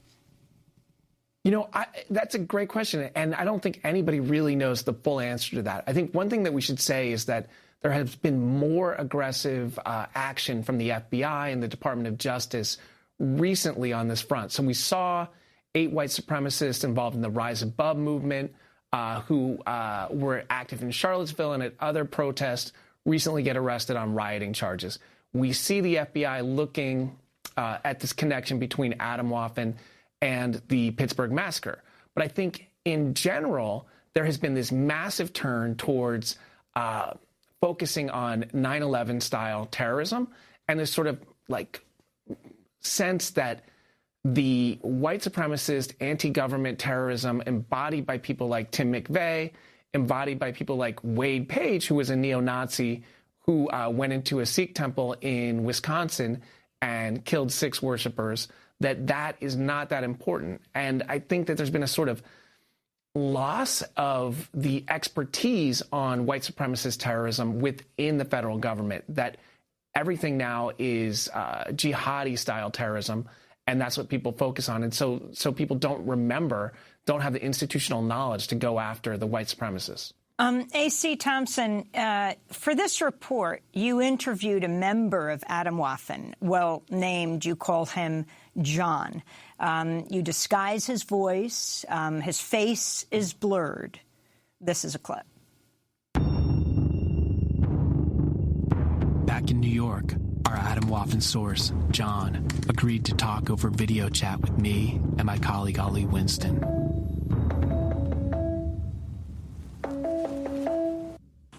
You know, that's a great question, and I don't think anybody really knows the full answer to that. I think one thing that we should say is that there has been more aggressive action from the FBI and the Department of Justice recently on this front. So we saw 8 white supremacists involved in the Rise Above movement who were active in Charlottesville and at other protests recently get arrested on rioting charges. We see the FBI looking at this connection between Atomwaffen and the Pittsburgh massacre. But I think in general, there has been this massive turn towards focusing on 9/11 style terrorism and this sort of like sense that the white supremacist anti-government terrorism embodied by people like Tim McVeigh, embodied by people like Wade Page, who was a neo-Nazi who went into a Sikh temple in Wisconsin and killed 6 worshipers, that is not that important. And I think that there's been a sort of loss of the expertise on white supremacist terrorism within the federal government, that everything now is jihadi-style terrorism, and that's what people focus on. And so people don't have the institutional knowledge to go after the white supremacists. A.C. Thompson, for this report, you interviewed a member of Atomwaffen, well named, you call him John. You disguise his voice. His face is blurred. This is a clip. Back in New York, our Atomwaffen source, John, agreed to talk over video chat with me and my colleague Ali Winston.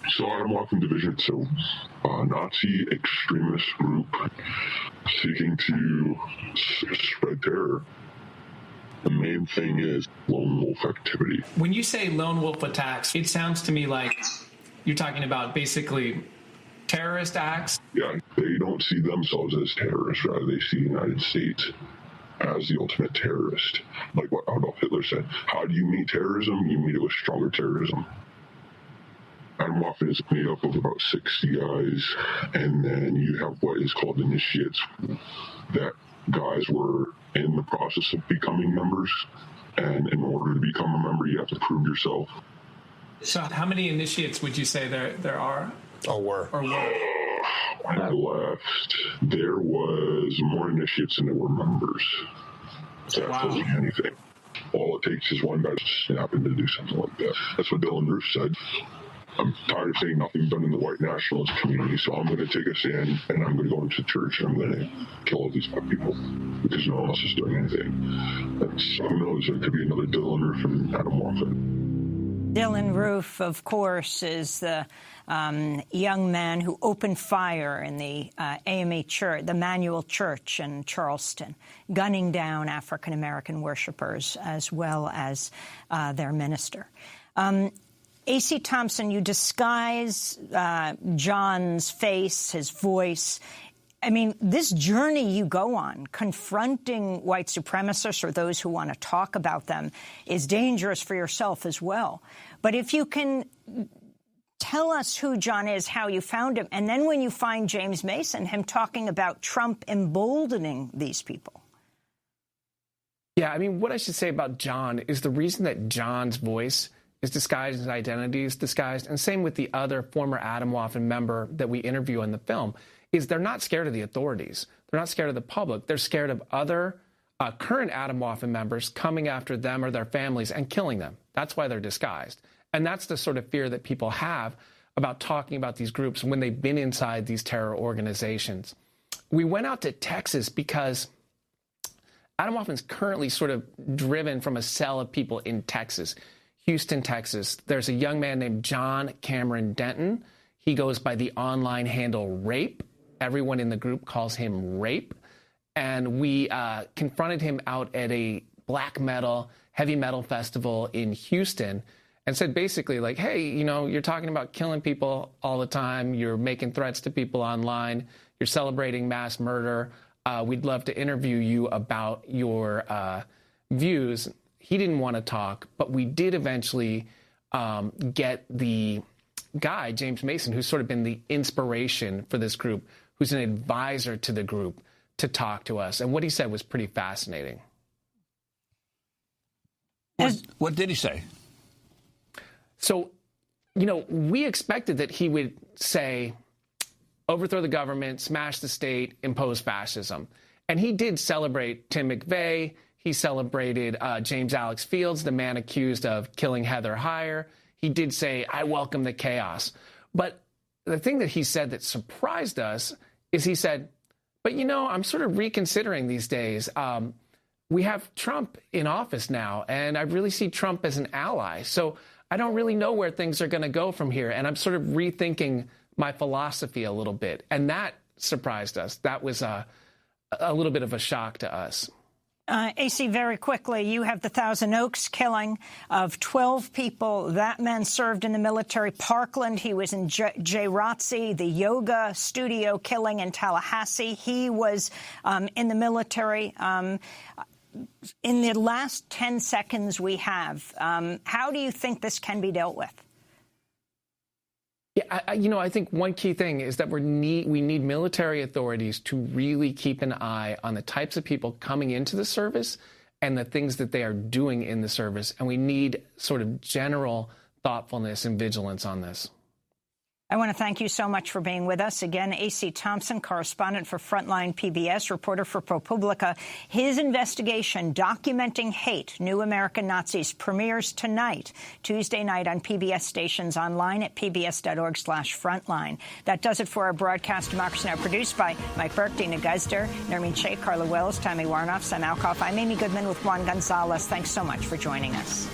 So Atomwaffen Division 2, a Nazi extremist group seeking to spread terror. The main thing is lone wolf activity. When you say lone wolf attacks, it sounds to me like you're talking about basically terrorist acts. Yeah, they don't see themselves as terrorists, rather they see the United States as the ultimate terrorist. Like what Adolf Hitler said, how do you meet terrorism? You meet it with stronger terrorism. Atomwaffen is made up of about 60 guys, and then you have what is called initiates. That guys were in the process of becoming members, and in order to become a member, you have to prove yourself. So how many initiates would you say there are? Or were. when I left, there was more initiates than there were members. That tells me anything. All it takes is one guy to snap in to do something like that. That's what Dylan Roof said. I'm tired of seeing nothing done in the white nationalist community, so I'm going to take a stand, and I'm going to go into church, and I'm going to kill all these black people because no one else is doing anything. Who knows? There could be another Dylan Roof and Adam Waffen. Dylan Roof, of course, is the young man who opened fire in the AME Church, the Manual Church in Charleston, gunning down African-American worshipers as well as their minister. A.C. Thompson, you disguise John's face, his voice. I mean, this journey you go on, confronting white supremacists or those who want to talk about them, is dangerous for yourself as well. But if you can tell us who John is, how you found him, and then when you find James Mason, him talking about Trump emboldening these people. Yeah, I mean, what I should say about John is the reason that John's voice is disguised, his identity is disguised, and same with the other former Adam Waffen member that we interview in the film, is they're not scared of the authorities. They're not scared of the public. They're scared of other current Adam Waffen members coming after them or their families and killing them. That's why they're disguised. And that's the sort of fear that people have about talking about these groups when they've been inside these terror organizations. We went out to Texas because Adam Waffen's currently sort of driven from a cell of people in Texas. Houston, Texas. There's a young man named John Cameron Denton. He goes by the online handle Rape. Everyone in the group calls him Rape. And we confronted him out at a black metal, heavy metal festival in Houston and said basically like, hey, you know, you're talking about killing people all the time. You're making threats to people online. You're celebrating mass murder. We'd love to interview you about your views. He didn't want to talk, but we did eventually get the guy, James Mason, who's sort of been the inspiration for this group, who's an advisor to the group, to talk to us. And what he said was pretty fascinating. What did he say? So, you know, we expected that he would say, overthrow the government, smash the state, impose fascism. And he did celebrate Tim McVeigh. He celebrated James Alex Fields, the man accused of killing Heather Heyer. He did say, I welcome the chaos. But the thing that he said that surprised us is he said, but, you know, I'm sort of reconsidering these days. We have Trump in office now, and I really see Trump as an ally. So I don't really know where things are going to go from here. And I'm sort of rethinking my philosophy a little bit. And that surprised us. That was a little bit of a shock to us. AC, very quickly, you have the Thousand Oaks killing of 12 people. That man served in the military. Parkland, he was in JROTC, the yoga studio killing in Tallahassee. He was in the military. In the last 10 seconds we have, how do you think this can be dealt with? Yeah, I think one key thing is that we need military authorities to really keep an eye on the types of people coming into the service and the things that they are doing in the service. And we need sort of general thoughtfulness and vigilance on this. I want to thank you so much for being with us. Again, A.C. Thompson, correspondent for Frontline PBS, reporter for ProPublica. His investigation, Documenting Hate, New American Nazis, premieres tonight, Tuesday night on PBS stations, online at pbs.org/frontline. That does it for our broadcast. Democracy Now! Produced by Mike Burke, Dina Guzder, Nermeen Sheikh, Carla Wells, Tommy Warnoff, Sam Alkoff. I'm Amy Goodman with Juan Gonzalez. Thanks so much for joining us.